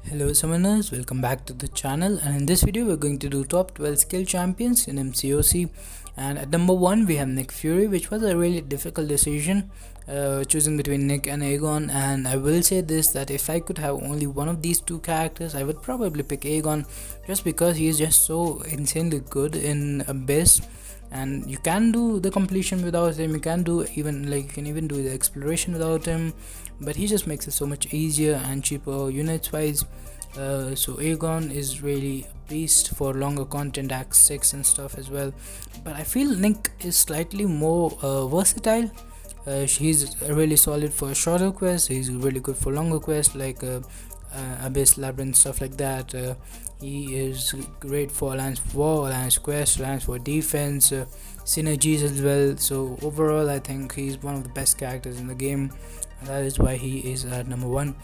Hello summoners, welcome back to the channel, and in this video we're going to do top 12 skill champions in MCOC. And at number 1 we have Nick Fury, which was a really difficult decision, choosing between Nick and Aegon. And I will say this, that if I could have only one of these two characters, I would probably pick Aegon, just because he is just so insanely good in Abyss. And you can do the completion without him, you can even do the exploration without him, but he just makes it so much easier and cheaper units wise. So Aegon is really a beast for longer content, Act 6 and stuff as well. But I feel Nick is slightly more versatile. He's really solid for shorter quests, he's really good for longer quests like Abyss, Labyrinth, stuff like that. He is great for Alliance War, Alliance Quest, Alliance for Defense, synergies as well. So overall I think he's one of the best characters in the game, and that is why he is at number 1.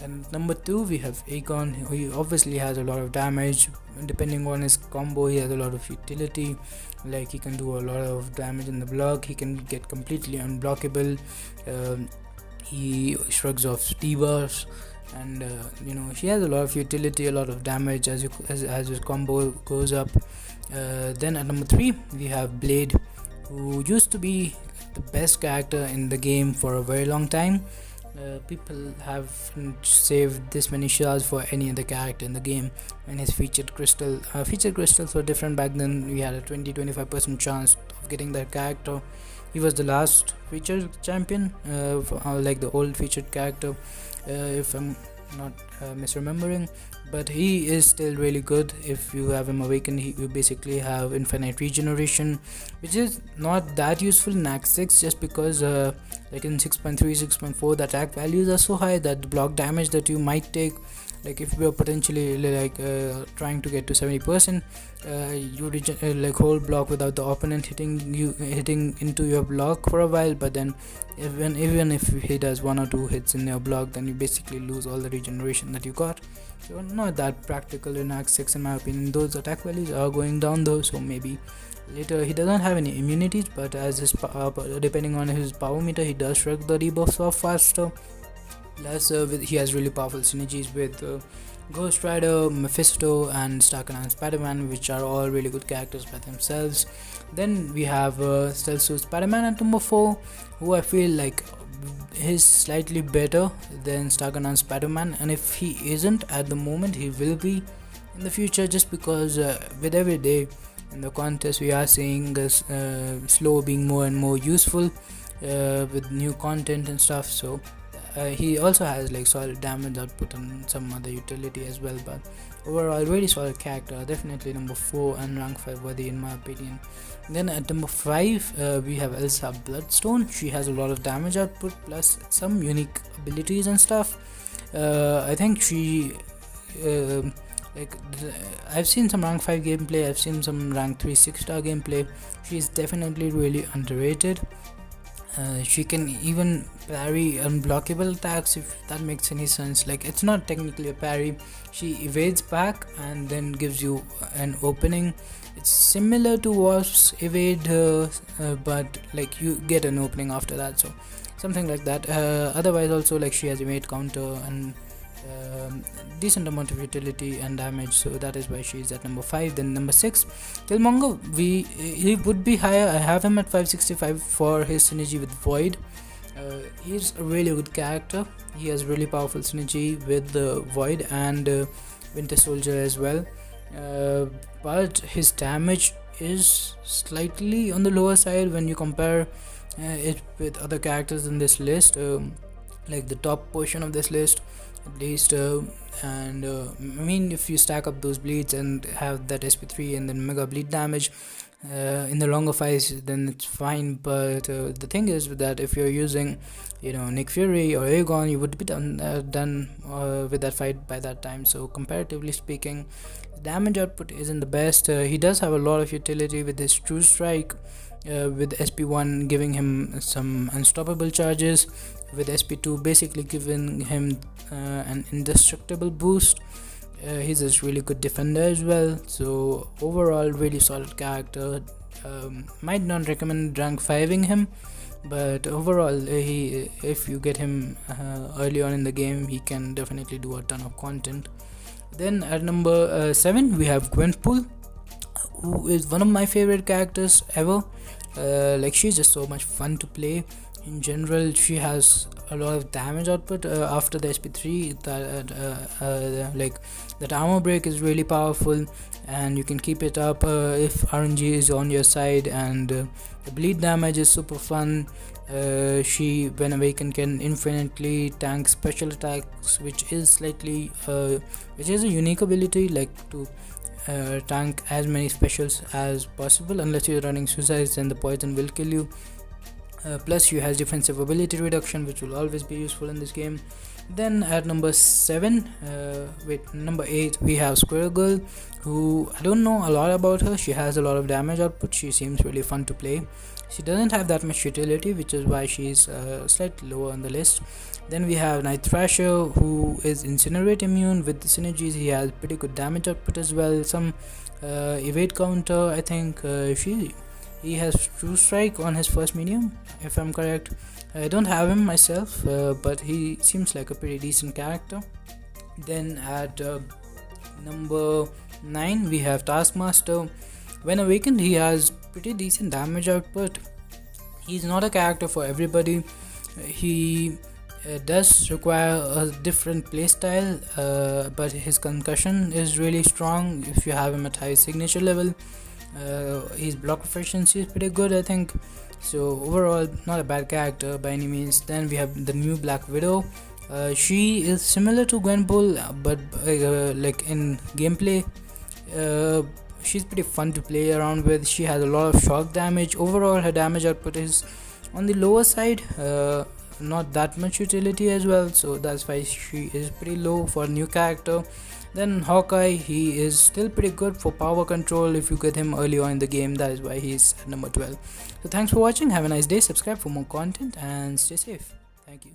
And number 2 we have Aegon. He obviously has a lot of damage. Depending on his combo, he has a lot of utility, like he can do a lot of damage in the block, he can get completely unblockable, he shrugs off debuffs, and he has a lot of utility, a lot of damage as his combo goes up. Then at number 3 we have Blade, who used to be the best character in the game for a very long time. People haven't saved this many shards for any other character in the game. And his featured crystals were different back then. We had a 20-25% chance of getting that character. He was the last featured champion, like the old featured character, if I'm not misremembering. But he is still really good. If you have him awakened, you basically have infinite regeneration, which is not that useful in Act 6, just because like in 6.3, 6.4 the attack values are so high that the block damage that you might take, like if you're potentially trying to get to 70%, you whole block without the opponent hitting into your block for a while. But then even if he does 1 or 2 hits in your block, then you basically lose all the regeneration that you got. So not that practical in Act 6 in my opinion. Those attack values are going down though, so maybe later. He doesn't have any immunities, but as his depending on his power meter, he does shrug the debuffs off faster. Plus he has really powerful synergies with Ghost Rider, Mephisto, and Stark and Spider-Man, which are all really good characters by themselves. Then we have Stealth Suit Spider-Man at number 4, who I feel like is slightly better than Stark and Spider-Man, and if he isn't at the moment, he will be in the future, just because with every day in the contest we are seeing this slow being more and more useful with new content and stuff. So he also has like solid damage output and some other utility as well, but overall really solid character. Definitely number 4 and rank 5 worthy in my opinion. Then at number 5 we have Elsa Bloodstone. She has a lot of damage output plus some unique abilities and stuff. I think she I've seen some rank 5 gameplay, I've seen some rank 3 6-star gameplay. She's definitely really underrated. She can even parry unblockable attacks, if that makes any sense. Like, it's not technically a parry, she evades back and then gives you an opening. It's similar to Wasp's evade, but like you get an opening after that, so something like that. Otherwise also, like, she has evade counter and decent amount of utility and damage, so that is why she is at number 5. Then number 6, Killmonger. He would be higher. I have him at 565 for his synergy with Void. He's a really good character. He has really powerful synergy with the Void and Winter Soldier as well, but his damage is slightly on the lower side when you compare it with other characters in this list, like the top portion of this list at least. I mean, if you stack up those bleeds and have that SP3 and then mega bleed damage in the longer fights, then it's fine. But the thing is that if you're using Nick Fury or Aegon, you would be done with that fight by that time. So comparatively speaking, damage output isn't the best. He does have a lot of utility with his True Strike, with SP1 giving him some unstoppable charges, with SP2 basically giving him an indestructible boost. He's a really good defender as well. So overall really solid character. Might not recommend rank 5ing him, but overall if you get him early on in the game, he can definitely do a ton of content. Then at number 7 we have Gwenpool, who is one of my favorite characters ever. Like, she's just so much fun to play. In general, she has a lot of damage output after the SP3. Like, that armor break is really powerful, and you can keep it up if RNG is on your side, and the bleed damage is super fun. She, when awakened, can infinitely tank special attacks, which is a unique ability, like to tank as many specials as possible. Unless you're running suicides, then the poison will kill you. Plus she has defensive ability reduction, which will always be useful in this game. Then at number 8 we have Squirrel Girl, who I don't know a lot about her. She has a lot of damage output. She seems really fun to play. She doesn't have that much utility, which is why she's slightly lower on the list. Then we have Thrasher, who is Incinerate immune. With the synergies, he has pretty good damage output as well. Some evade counter, I think. He has True Strike on his first medium, if I'm correct. I don't have him myself, but he seems like a pretty decent character. Then at number 9 we have Taskmaster. When awakened, he has pretty decent damage output. He's not a character for everybody. He does require a different playstyle, but his concussion is really strong if you have him at high signature level. His block efficiency is pretty good, I think. So overall, not a bad character by any means. Then we have the new Black Widow. She is similar to Gwenpool, but like in gameplay, she's pretty fun to play around with. She has a lot of shock damage. Overall, her damage output is on the lower side, not that much utility as well, so that's why she is pretty low for a new character. Then Hawkeye, he is still pretty good for power control if you get him early on in the game. That is why he's at number 12. So thanks for watching, have a nice day, subscribe for more content, and stay safe. Thank you.